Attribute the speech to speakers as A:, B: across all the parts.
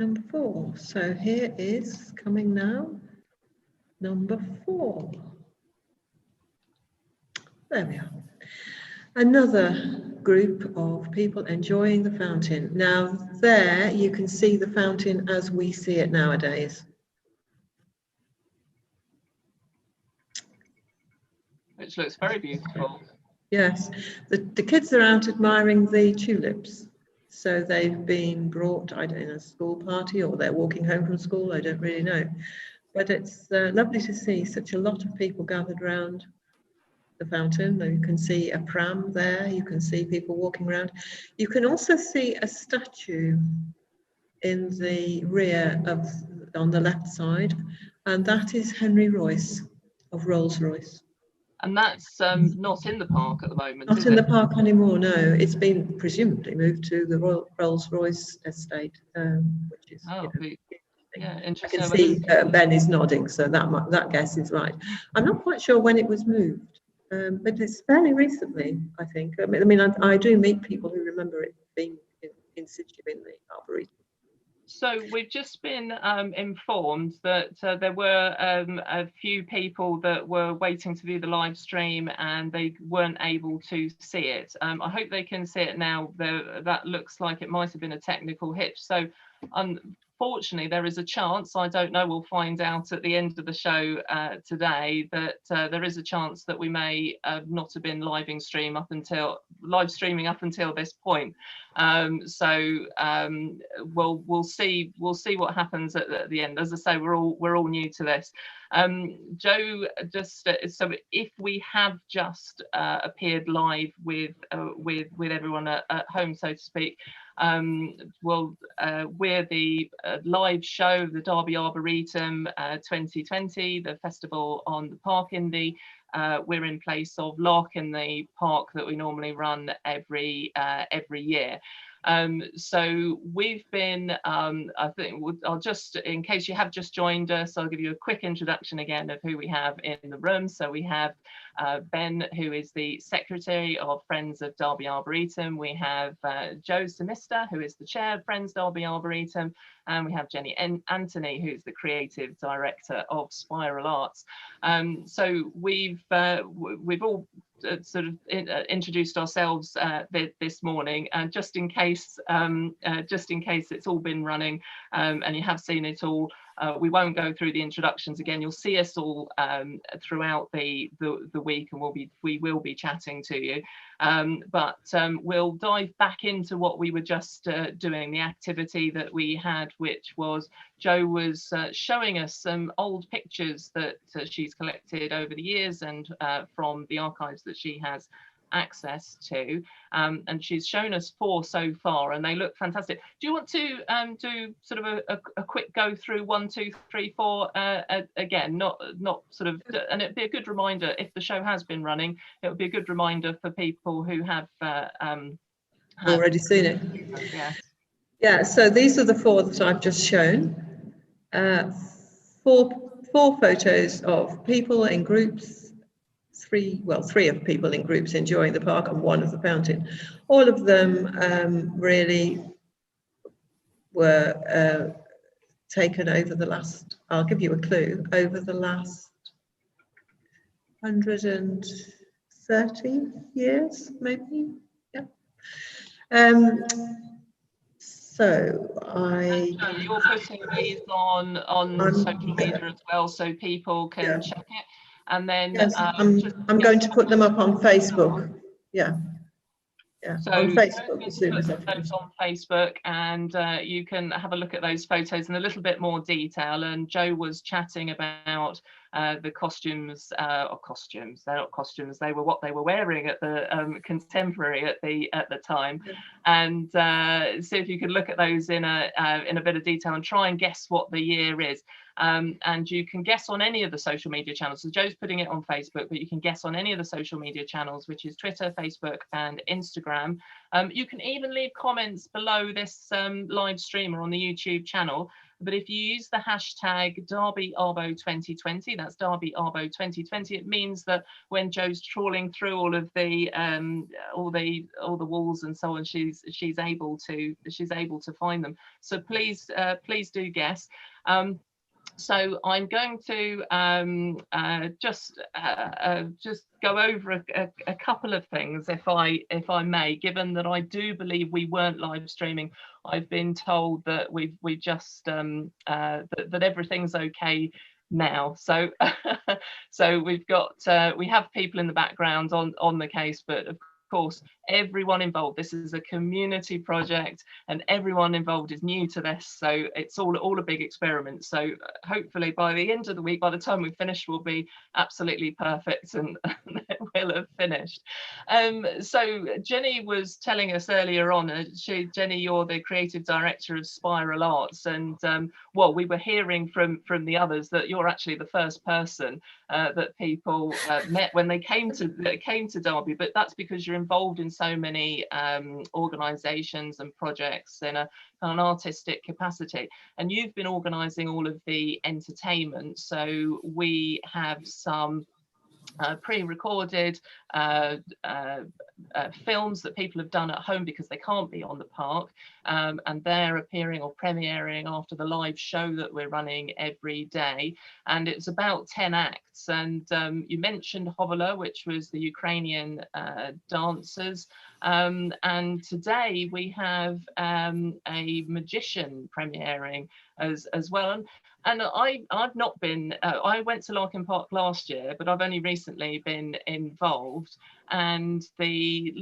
A: Number 4. So here is coming now. Number 4. There we are. Another group of people enjoying the fountain. Now there you can see the fountain as we see it nowadays.
B: Which looks very beautiful.
A: Yes, the kids are out admiring the tulips. So they've been brought, I don't know, a school party, or they're walking home from school, I don't really know. But it's lovely to see such a lot of people gathered around the fountain. You can see a pram there, you can see people walking around. You can also see a statue in the rear on the left side, and that is Henry Royce of Rolls-Royce.
B: And that's not in the park at the moment,
A: Not in the park anymore, no. It's been presumably moved to the Rolls-Royce estate, which is,
B: interesting.
A: I can see Ben is nodding, so that guess is right. I'm not quite sure when it was moved, but it's fairly recently, I think. I mean, I do meet people who remember it being in situ in the Arboretum.
B: So we've just been informed that there were a few people that were waiting to view the live stream and they weren't able to see it. I hope they can see it now. That looks like it might have been a technical hitch. So unfortunately, there is a chance, I don't know, we'll find out at the end of the show today, that there is a chance that we may not have been live streaming up until this point. We'll see what happens at the end. As I say, we're all new to this. Joe, just so if we have just appeared live with everyone at home, so to speak, we're the live show of the Derby Arboretum 2020, the festival on the park in the we're in place of Lark in the park that we normally run every year. So we've been, I think I'll just, in case you have just joined us, I'll give you a quick introduction again of who we have in the room. So we have Ben, who is the Secretary of Friends of Derby Arboretum. We have Joe Simister, who is the Chair of Friends Derby Arboretum. And we have Jenny Anthony, who's the Creative Director of Spiral Arts. So we've all sort of introduced ourselves this morning, and just in case it's all been running and you have seen it all, we won't go through the introductions again. You'll see us all throughout the week, and we will be chatting to you. But we'll dive back into what we were just doing, the activity that we had, which was Jo was showing us some old pictures that she's collected over the years and from the archives that she has access to, and she's shown us 4 so far, and they look fantastic. Do you want to do sort of a quick go through 1, 2, 3, 4 again? Not sort of, and it'd be a good reminder, if the show has been running, it would be a good reminder for people who have
A: already seen it. Yeah, so these are the 4 that I've just shown. 4 photos of people in groups, 3 of people in groups enjoying the park, and 1 of the fountain. All of them really were taken over the last, I'll give you a clue, over the last 130 years, maybe. Yeah. So
B: you're putting these on social media as well, so people can check it. And then
A: yes, I'm going to put them up on Facebook. Yeah. So on Facebook as soon as I finish.
B: On Facebook, and you can have a look at those photos in a little bit more detail. And Jo was chatting about the costumes. They're not costumes. They were what they were wearing at the contemporary at the time. And see if you could look at those in a bit of detail and try and guess what the year is. And you can guess on any of the social media channels. So Jo's putting it on Facebook, but you can guess on any of the social media channels, which is Twitter, Facebook, and Instagram. You can even leave comments below this live stream or on the YouTube channel. But if you use the hashtag DerbyArbo2020, that's DerbyArbo2020, it means that when Jo's trawling through all of the all the walls and so on, she's able to find them. So please do guess. So I'm going to just go over a couple of things, if I may, given that I do believe we weren't live streaming. I've been told that we just that everything's okay now. So so we have people in the background on the case, but of course everyone involved, this is a community project and everyone involved is new to this, so it's all a big experiment. So hopefully by the end of the week, by the time we've finished, we'll be absolutely perfect and we'll have finished. So Jenny was telling us earlier on, Jenny, you're the creative director of Spiral Arts, and well, we were hearing from the others that you're actually the first person that people met when they came to Derby, but that's because you're involved in so many organisations and projects in an artistic capacity, and you've been organising all of the entertainment. So we have some pre-recorded films that people have done at home because they can't be on the park, and they're appearing or premiering after the live show that we're running every day, and it's about 10 acts. And you mentioned Hovola, which was the Ukrainian dancers, and today we have a magician premiering as well. And I've not been, I went to Larkin Park last year, but I've only recently been involved. And the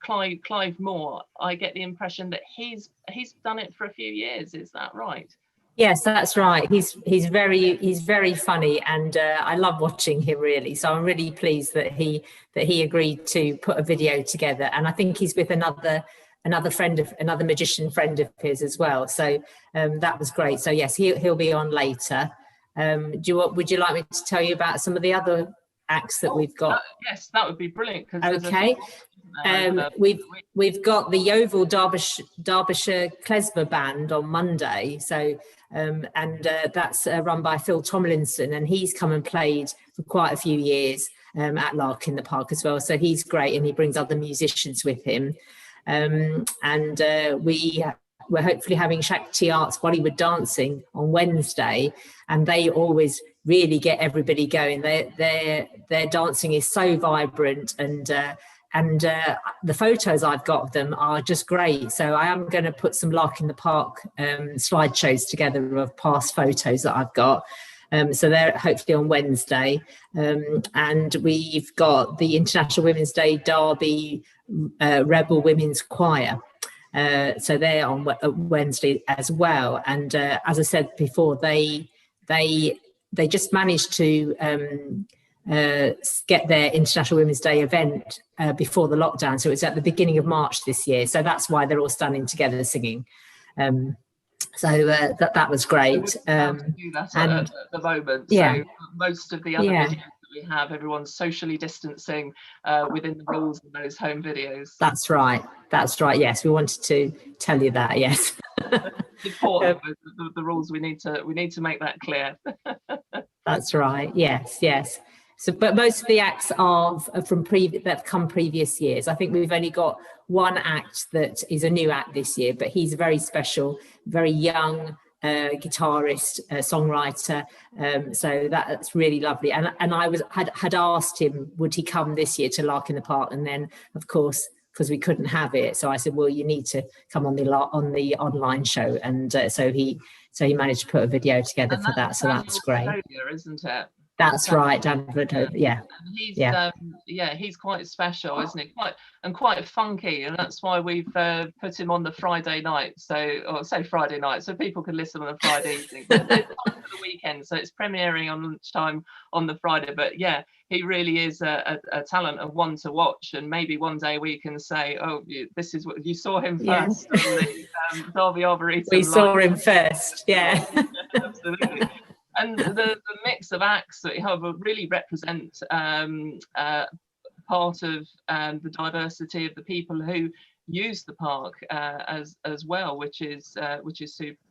B: Clive Moore, I get the impression that he's done it for a few years. Is that right?
C: Yes, that's right. He's very funny, and I love watching him, really. So I'm really pleased that he agreed to put a video together, and I think he's with another magician friend of his as well. So that was great. So yes, he'll be on later. Would you like me to tell you about some of the other acts that we've got?
B: Yes, that would be brilliant.
C: Okay. We've got the Yeovil Derbyshire Klezmer Band on Monday. So that's run by Phil Tomlinson, and he's come and played for quite a few years at Larkin Park as well. So he's great, and he brings other musicians with him. We're hopefully having Shakti Arts Bollywood Dancing on Wednesday, and they always really get everybody going. Their dancing is so vibrant, and the photos I've got of them are just great. So I am going to put some Larkin Park slideshows together of past photos that I've got. So they're hopefully on Wednesday, and we've got the International Women's Day Derby Rebel Women's Choir. So they're on Wednesday as well. And as I said before, they just managed to get their International Women's Day event before the lockdown. So it's at the beginning of March this year. So that's why they're all standing together singing. So that was great.
B: Do that at the moment.
C: Yeah.
B: So most of the other videos that we have, everyone's socially distancing within the rules of those home videos.
C: That's right. Yes, we wanted to tell you that. Yes.
B: Important, the rules. We need to make that clear.
C: That's right. Yes. So, but most of the acts are from that come previous years. I think we've only got one act that is a new act this year, but he's a very special, very young guitarist, songwriter. So that's really lovely. And I had asked him, would he come this year to Larkin Park? And then, of course, because we couldn't have it, so I said, well, you need to come on the online show. And so he managed to put a video together for that. So that's great,
B: isn't it?
C: That's right, Dan. Yeah.
B: And he's quite special, isn't he? Quite funky, and that's why we've put him on the Friday night. So Friday night, so people can listen on a Friday evening. But it's on for the weekend, so it's premiering on lunchtime on the Friday. But yeah, he really is a talent and one to watch. And maybe one day we can say, oh, this is what you saw him first on the Derby Arboretum.
C: We saw him first, yeah.
B: Absolutely. And the mix of acts that you have really represent part of the diversity of the people who use the park as well, which is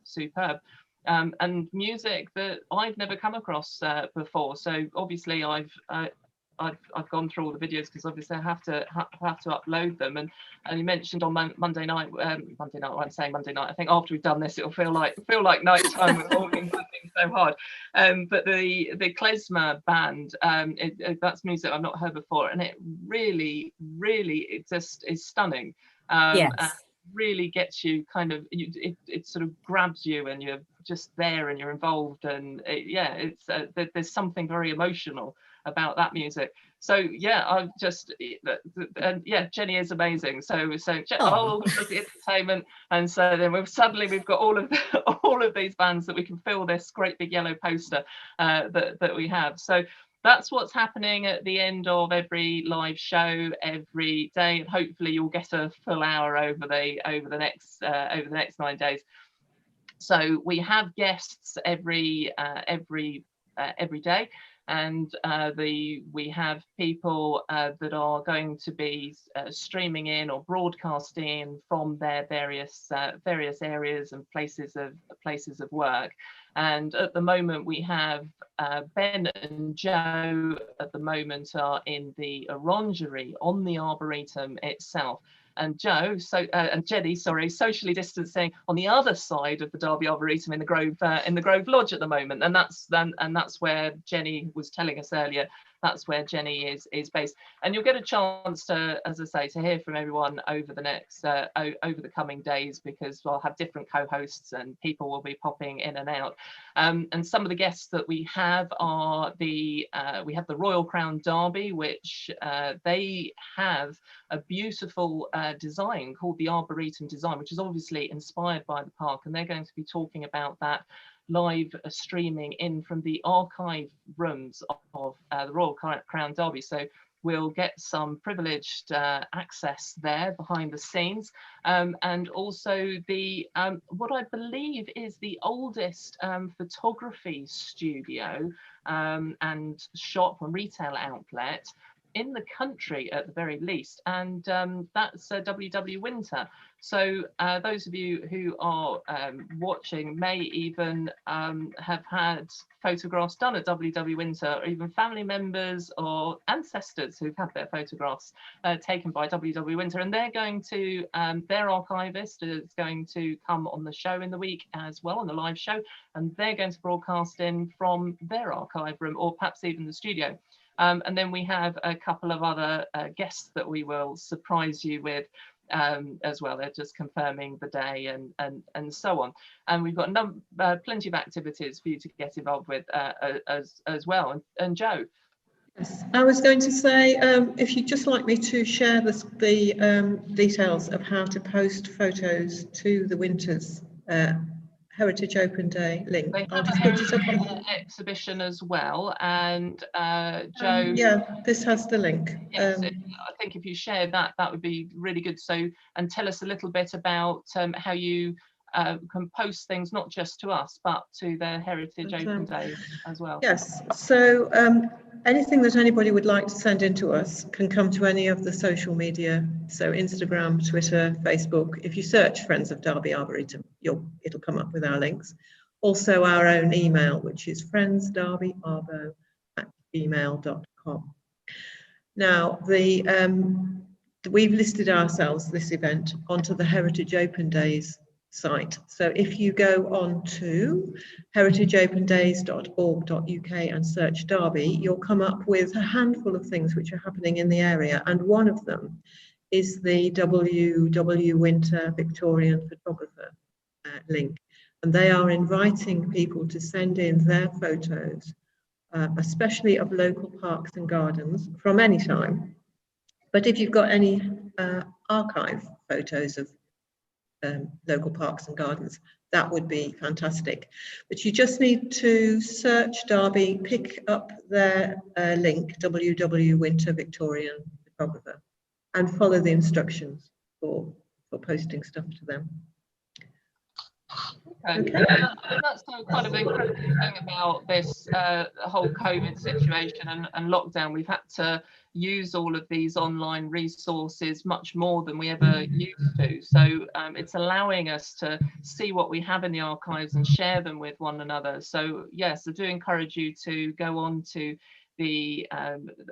B: superb. And music that I've never come across before. So obviously I've gone through all the videos because obviously I have to upload them. And you mentioned on Monday night. I'm saying Monday night. I think after we've done this, it'll feel like night time. We've all been working so hard. But the klezmer band, that's music I've not heard before, and it really it just is stunning.
C: Yes.
B: And really gets you kind of, it sort of grabs you, and you're just there and you're involved, and there's something very emotional about that music. So yeah, I've just, and yeah, Jenny is amazing. So all the entertainment, and so then we've got all of these bands that we can fill this great big yellow poster that we have. So that's what's happening at the end of every live show every day, and hopefully you'll get a full hour over the next 9 days. So we have guests every day, and we have people that are going to be streaming in or broadcasting in from their various areas and places of work. And at the moment we have Ben and Joe at the moment are in the orangery on the Arboretum itself. And Joe, and Jenny, sorry, socially distancing on the other side of the Derby Arboretum in the Grove Lodge at the moment, and that's where Jenny was telling us earlier. That's where Jenny is based, and you'll get a chance to, as I say, to hear from everyone over the next over the coming days, because we'll have different co-hosts and people will be popping in and out. And some of the guests that we have are we have the Royal Crown Derby, which they have a beautiful design called the Arboretum design, which is obviously inspired by the park, and they're going to be talking about that live streaming in from the archive rooms of the Royal Crown Derby. So we'll get some privileged access there behind the scenes, and also the what I believe is the oldest photography studio and shop and retail outlet in the country at the very least, and that's WW Winter. So those of you who are watching may even have had photographs done at WW Winter, or even family members or ancestors who've had their photographs taken by WW Winter, and they're going to, their archivist is going to come on the show in the week as well, on the live show, and they're going to broadcast in from their archive room, or perhaps even the studio. And then we have a couple of other guests that we will surprise you with as well. They're just confirming the day and so on. And we've got plenty of activities for you to get involved with as well. And Joe?
A: Yes, I was going to say, if you'd just like me to share the details of how to post photos to the Winters Heritage Open Day link.
B: They
A: I'll
B: have
A: just put it up on
B: an exhibition as well, and Joe.
A: Yeah, this has the link.
B: Yes, I think if you share that, that would be really good. So, and tell us a little bit about how you can post things, not just to us, but to the Heritage Open Day as well.
A: Yes, so anything that anybody would like to send in to us can come to any of the social media, so Instagram, Twitter, Facebook. If you search Friends of Derby Arboretum, it'll come up with our links. Also our own email, which is friendsderbyarbo@gmail.com. Now, we've listed ourselves, this event, onto the Heritage Open Days site. So if you go on to heritageopendays.org.uk and search Derby, you'll come up with a handful of things which are happening in the area, and one of them is the WW Winter Victorian Photographer link, and they are inviting people to send in their photos, especially of local parks and gardens, from any time. But if you've got any archive photos of local parks and gardens, that would be fantastic. But you just need to search Derby, pick up their link, WW Winter Victorian Photographer, and follow the instructions for posting stuff to them.
B: Okay. And that's kind of the incredible thing about this whole COVID situation and lockdown. We've had to use all of these online resources much more than we ever used to. So it's allowing us to see what we have in the archives and share them with one another. So yes, I do encourage you to go on to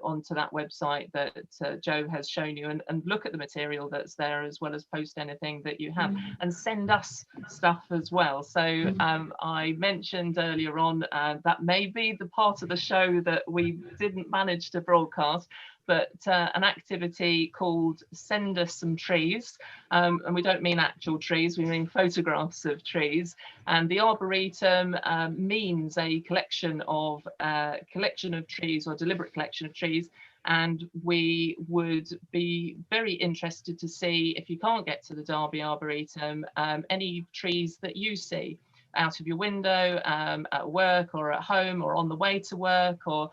B: onto that website that Joe has shown you and look at the material that's there, as well as post anything that you have, and send us stuff as well. So I mentioned earlier on that may be the part of the show that we didn't manage to broadcast, but an activity called Send Us Some Trees. And we don't mean actual trees, we mean photographs of trees. And the Arboretum means a collection of trees, or deliberate collection of trees. And we would be very interested to see, if you can't get to the Derby Arboretum, any trees that you see out of your window, at work or at home or on the way to work, or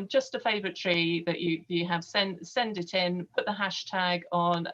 B: just a favourite tree that you have. Send it in, put the hashtag on,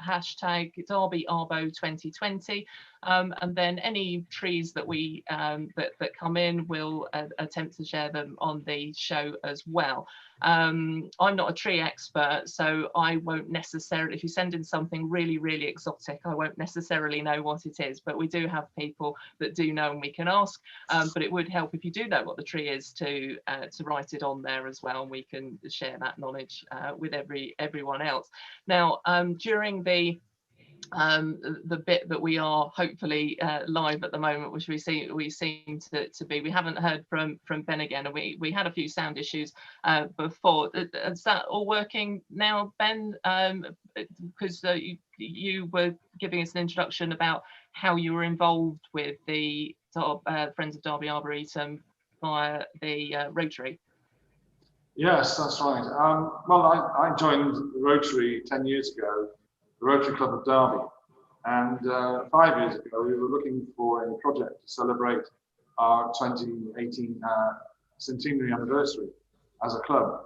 B: hashtag DerbyArbo 2020, and then any trees that we that come in, we'll attempt to share them on the show as well. I'm not a tree expert, so I won't necessarily, if you send in something really, really exotic, I won't necessarily know what it is, but we do have people that do know and we can ask. But it would help if you do know what the tree is to write it on there as well, and we can share that knowledge with everyone else. Now, during the bit that we are hopefully live at the moment, which we seem to be, we haven't heard from Ben again, and we had a few sound issues before. Is that all working now, Ben? Because you were giving us an introduction about how you were involved with the Friends of Derby Arboretum via the Rotary.
D: Yes, that's right. Well, I joined the Rotary 10 years ago, the Rotary Club of Derby, and 5 years ago we were looking for a project to celebrate our 2018 centenary anniversary as a club,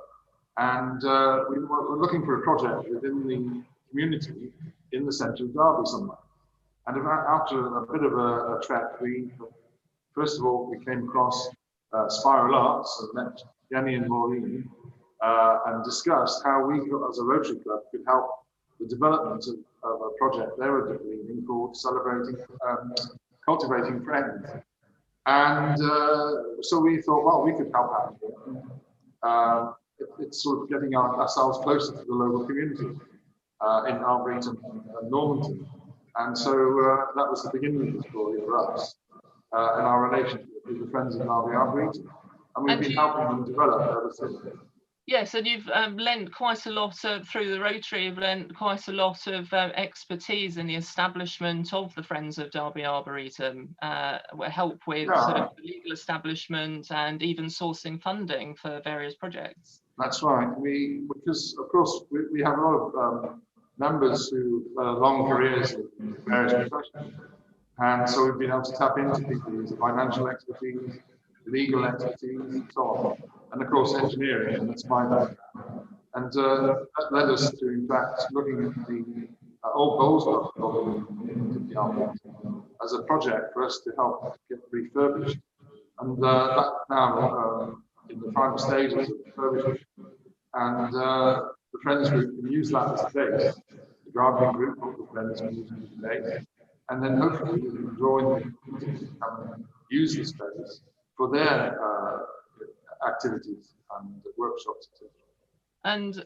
D: and we were looking for a project within the community in the centre of Derby somewhere. And after a bit of a trek, first of all we came across Spiral Arts and met Jenny and Maureen and discussed how we, as a Rotary Club, could help the development of a project they were leading called Cultivating Friends. And so we thought, well, we could help out. It's sort of getting ourselves closer to the local community in Arboretum and Normanton. And so that was the beginning of the story for us and our relationship with the Friends of Derby Arboretum. And we've been helping them develop ever since.
B: Yes, and you've lent quite a lot through the Rotary, you've lent quite a lot of expertise in the establishment of the Friends of Derby Arboretum, help with sort of legal establishment and even sourcing funding for various projects.
D: That's right. Because of course we have a lot of members who have long careers in various professions, and so we've been able to tap into people with financial expertise, legal expertise, and so on, and of course engineering, and that's my background. And that led us to, in fact, looking at the old Bowles building as a project for us to help get refurbished, and that now in the final stages of refurbishment. And the Friends Group can use that as a base. The gardening group of the Friends can use it as a base, and then hopefully we can draw in the community to come and use this space for their activities and workshops, etc.
B: And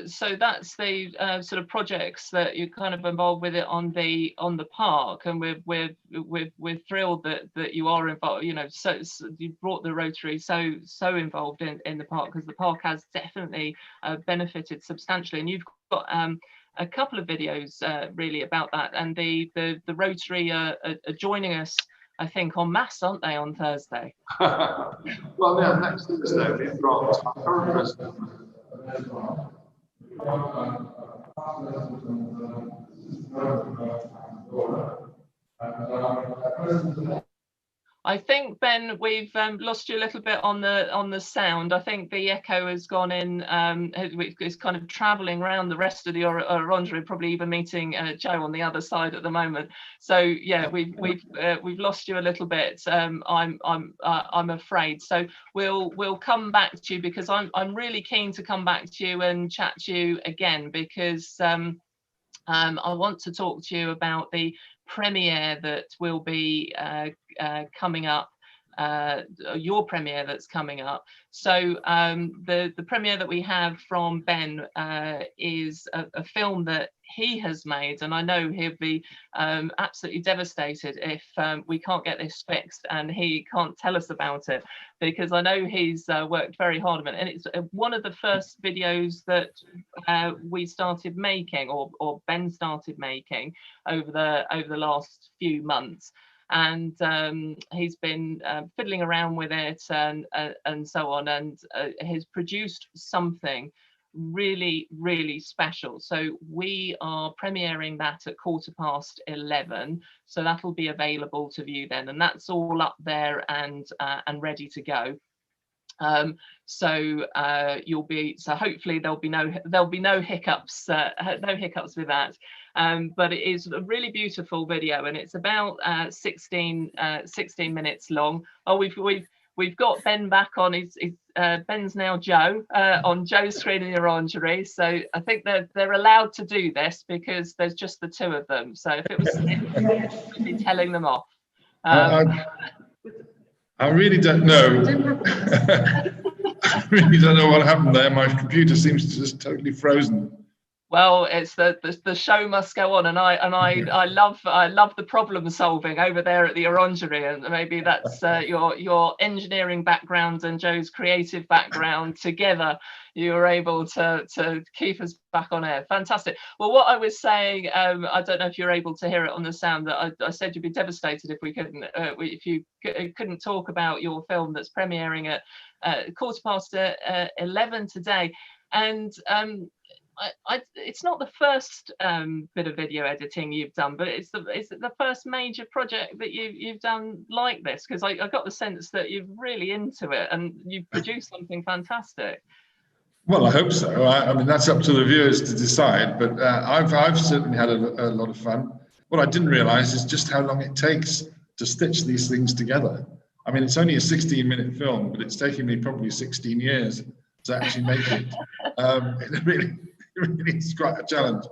B: so that's the sort of projects that you're kind of involved with it on the park, and we're thrilled that you are involved. You know, so you brought the Rotary so involved in the park, because the park has definitely benefited substantially, and you've got a couple of videos really about that, and the Rotary are joining us, I think, en masse, aren't they, on Thursday?
D: Well, yeah, next Thursday we've got our current president.
B: I think, Ben, we've lost you a little bit on the sound. I think the echo has gone in. It's kind of travelling around the rest of the orangery, probably even meeting Joe on the other side at the moment. So yeah, we've lost you a little bit. I'm afraid. So we'll come back to you, because I'm really keen to come back to you and chat to you again, because I want to talk to you about the premiere that will be coming up, your premiere that's coming up. So the premiere that we have from Ben is a film that he has made, and I know he'll be absolutely devastated if we can't get this fixed and he can't tell us about it, because I know he's worked very hard on it, and it's one of the first videos that we started making, or Ben started making over the last few months. And he's been fiddling around with it and so on, and has produced something really special. So we are premiering that at 11:15, so that'll be available to view then, and that's all up there and ready to go. So hopefully there'll be no hiccups with that. But it is a really beautiful video, and it's about 16 minutes long. Oh, we've got Ben back on. Ben's now Joe on Joe's screen in the orangery. So I think they're allowed to do this because there's just the two of them. So if it was, I'd be telling them off.
D: I really don't know. I really don't know what happened there. My computer seems to just totally frozen.
B: Well, it's the show must go on, and I love the problem solving over there at the orangery, and maybe that's your engineering background and Joe's creative background together. You were able to keep us back on air. Fantastic. Well, what I was saying, I don't know if you're able to hear it on the sound, that I said you'd be devastated if we couldn't, if you couldn't talk about your film that's premiering at 11:15 today, and it's not the first bit of video editing you've done, but it's the first major project that you've done like this, because I got the sense that you're really into it and you've produced something fantastic.
D: Well, I hope so. I mean, that's up to the viewers to decide, but I've certainly had a lot of fun. What I didn't realise is just how long it takes to stitch these things together. I mean, it's only a 16-minute film, but it's taken me probably 16 years to actually make it. It really is quite a challenge.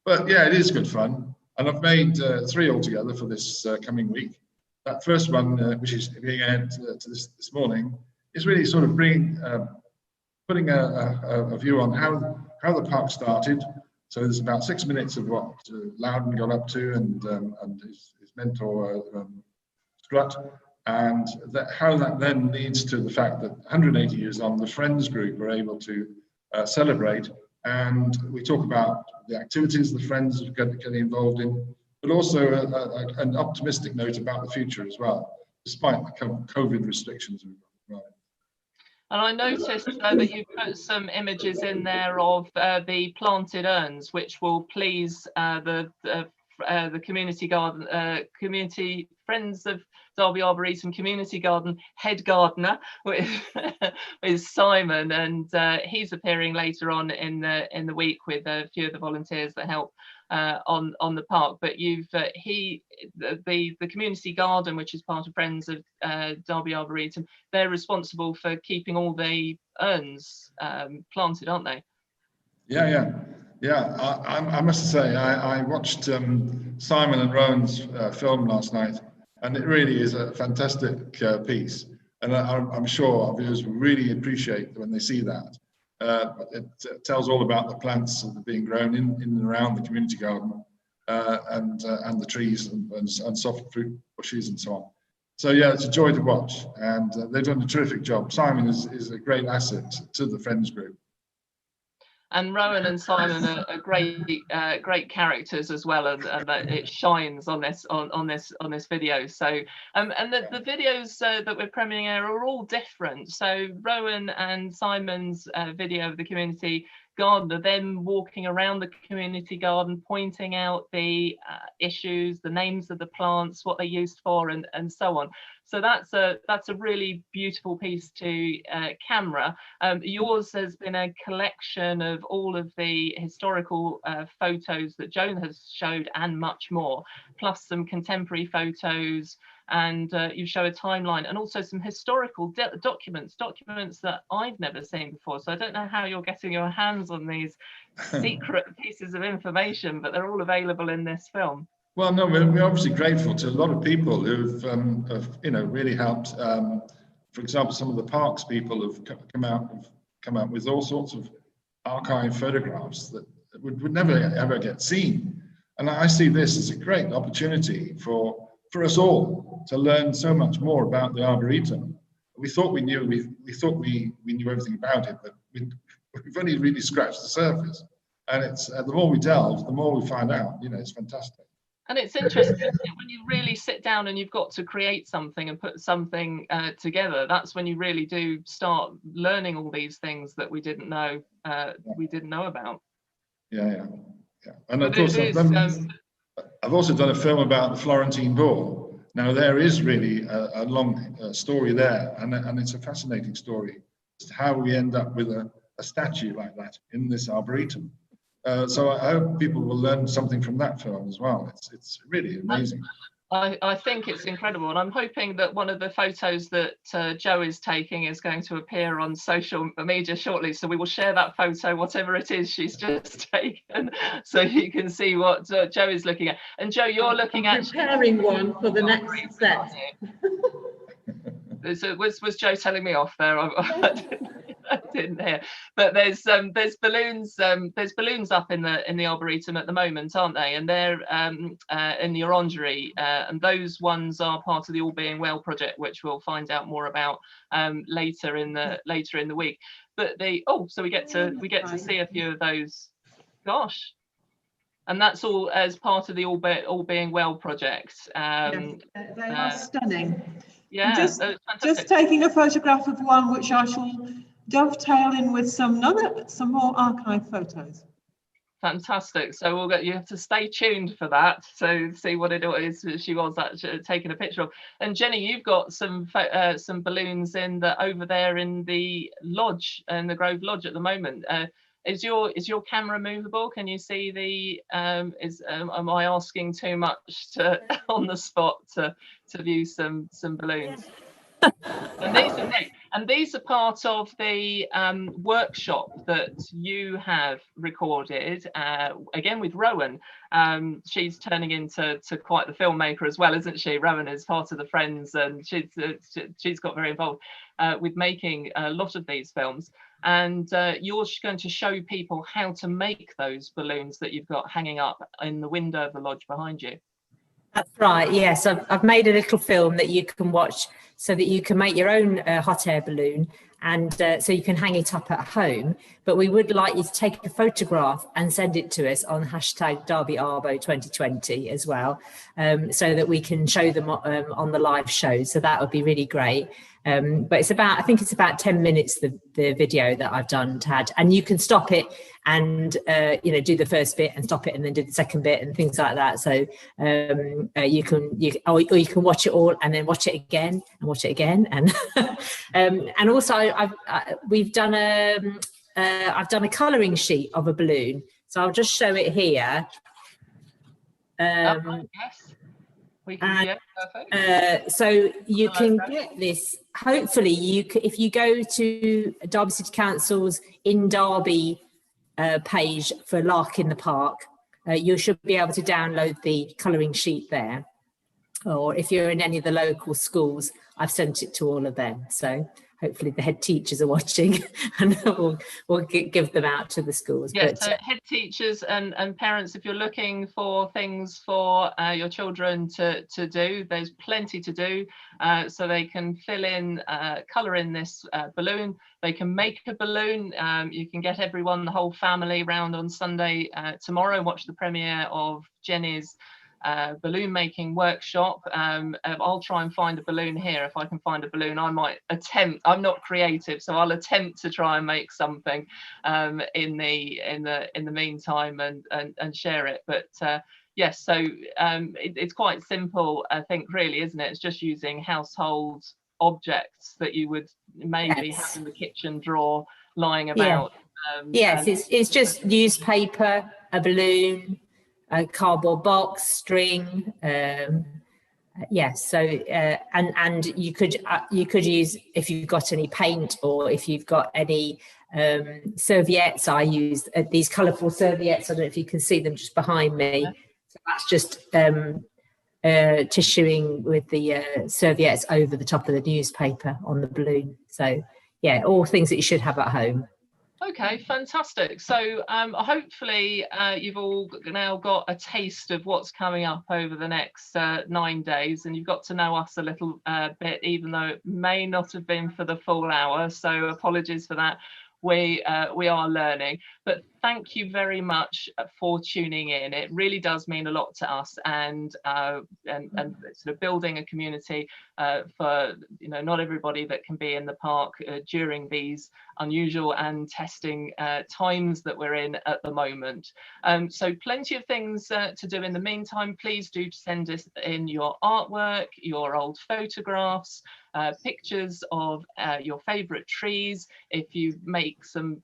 D: But yeah, it is good fun. And I've made 3 altogether for this coming week. That first one, which is being aired to this morning, is really sort of putting a view on how the park started. So there's about 6 minutes of what Loudon got up to and his mentor Strut, and how that then leads to the fact that 180 years on, the Friends group are able to celebrate, and we talk about the activities the Friends are getting involved in, but also an optimistic note about the future as well, despite the COVID restrictions we've got.
B: And I noticed that you put some images in there of the planted urns, which will please the community garden, community Friends of Derby Arboretum Community Garden head gardener with Simon, and he's appearing later on in the week with a few of the volunteers that help on the park. But you've the community garden, which is part of Friends of Derby Arboretum, they're responsible for keeping all the urns planted, aren't they?
D: Yeah. I must say, I watched Simon and Rowan's film last night, and it really is a fantastic piece. And I'm sure our viewers will really appreciate when they see that. It tells all about the plants that are being grown in and around the community garden, and the trees and soft fruit bushes and so on. So yeah, it's a joy to watch, and they've done a terrific job. Simon is a great asset to the Friends group.
B: And Rowan and Simon are great characters as well, and it shines on this video. So and the videos that we're premiering are all different. So Rowan and Simon's video of the community gardener then walking around the community garden, pointing out the issues, the names of the plants, what they're used for, and so on. So that's a really beautiful piece to camera. Yours has been a collection of all of the historical photos that Joan has showed and much more, plus some contemporary photos, and you show a timeline and also some historical documents that I've never seen before. So I don't know how you're getting your hands on these secret pieces of information, but they're all available in this film.
D: Well, no, we're obviously grateful to a lot of people who've have, really helped. For example, some of the parks people have come out with all sorts of archive photographs that would never ever get seen. And I see this as a great opportunity for us all to learn so much more about the Arboretum. We thought we knew everything about it, but we've only really scratched the surface. And it's the more we delve, the more we find out. It's fantastic.
B: And it's interesting, isn't it, when you really sit down and you've got to create something and put something together. That's when you really do start learning all these things that we didn't know about.
D: Yeah. And of course, I've also done a film about the Florentine Ball. Now there is really a long story there, and it's a fascinating story as to how we end up with a statue like that in this Arboretum. So I hope people will learn something from that film as well. It's really amazing.
B: I think it's incredible, and I'm hoping that one of the photos that Jo is taking is going to appear on social media shortly. So we will share that photo, whatever it is she's just taken, so you can see what Jo is looking at. And Jo, you're looking at
A: preparing one for the next set.
B: So was Jo telling me off there? I didn't hear. But there's balloons up in the Arboretum at the moment, aren't they? And they're in the orangery, and those ones are part of the All Being Well project, which we'll find out more about later in the week. But so we get to see a few of those. Gosh. And that's all as part of the All Being Well project.
E: Yes, they are stunning.
B: Yeah,
E: just taking a photograph of one which I shall dovetail in with some more archive photos.
B: Fantastic. So you have to stay tuned for that. So see what it is she was actually taking a picture of. And Jenny, you've got some balloons over there in the lodge, in the Grove Lodge at the moment. Is your camera movable? Can you see the? Am I asking too much on the spot to view some balloons? And these are part of the workshop that you have recorded again with Rowan. She's turning into quite the filmmaker as well, isn't she? Rowan is part of the Friends, and she's got very involved with making a lot of these films. And you're going to show people how to make those balloons that you've got hanging up in the window of the lodge behind you.
C: That's right, yes. I've made a little film that you can watch so that you can make your own hot air balloon, and so you can hang it up at home. But we would like you to take a photograph and send it to us on #DerbyArbo 2020 as well, so that we can show them on the live show. So that would be really great. But I think it's about 10 minutes, the video that I've done, Tad, and you can stop it and do the first bit and stop it and then do the second bit and things like that. So you can watch it all and then watch it again and watch it again, and also I've done a colouring sheet of a balloon, so I'll just show it here.
B: Yes.
C: So you can get this. Hopefully, if you go to Derby City Council's In Derby page for Lark in the Park, you should be able to download the colouring sheet there. Or if you're in any of the local schools, I've sent it to all of them. So hopefully the head teachers are watching, and we'll give them out to the schools.
B: Yes, so head teachers and parents, if you're looking for things for your children to do, there's plenty to do. So they can fill in, colour in this balloon. They can make a balloon. You can get everyone, the whole family, round on Sunday tomorrow and watch the premiere of Jenny's balloon making workshop. I'll try and find a balloon here. If I can find a balloon, I might attempt. I'm not creative, so I'll attempt to try and make something in the meantime and share it. But yes, so it's quite simple, I think, really, isn't it? It's just using household objects that you would maybe have in the kitchen drawer lying about.
C: Yes, it's just newspaper, a balloon, a cardboard box, string. So and you could use, if you've got any paint or if you've got any serviettes. I use these colourful serviettes. I don't know if you can see them just behind me. So that's just tissuing with the serviettes over the top of the newspaper on the balloon. So yeah, all things that you should have at home.
B: Okay, fantastic. So hopefully you've all now got a taste of what's coming up over the next 9 days, and you've got to know us a little bit, even though it may not have been for the full hour. So apologies for that. We are learning, but thank you very much for tuning in. It really does mean a lot to us, and sort of building a community for not everybody that can be in the park during these unusual and testing times that we're in at the moment. So plenty of things to do in the meantime. Please do send us in your artwork, your old photographs, pictures of your favorite trees. If you make some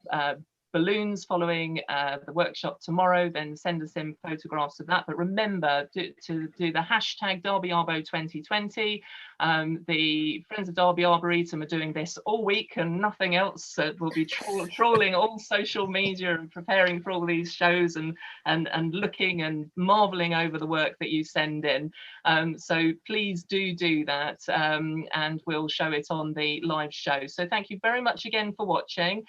B: balloons following the workshop tomorrow, then send us in photographs of that. But remember to do the hashtag DerbyArbo 2020. The Friends of Derby Arboretum are doing this all week and nothing else. We'll be trawling all social media and preparing for all these shows and looking and marveling over the work that you send in. So please do that, and we'll show it on the live show. So thank you very much again for watching.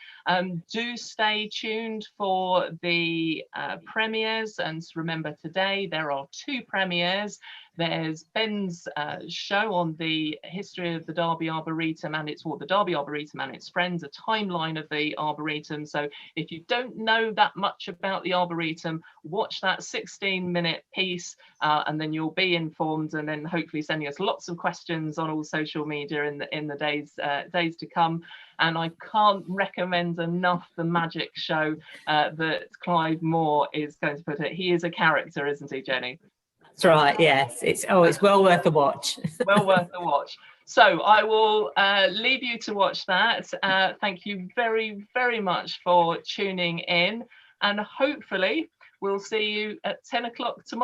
B: Do stay tuned for the premieres, and remember, today there are 2 premieres. There's Ben's show on the history of the Derby Arboretum and the Derby Arboretum and its friends, a timeline of the Arboretum. So if you don't know that much about the Arboretum, watch that 16-minute piece, and then you'll be informed, and then hopefully sending us lots of questions on all social media in the days to come. And I can't recommend enough the magic show that Clive Moore is going to put it. He is a character, isn't he, Jenny?
C: That's right, yes. It's well worth a watch.
B: Well worth a watch. So I will leave you to watch that. Thank you very, very much for tuning in, and hopefully we'll see you at 10 o'clock tomorrow.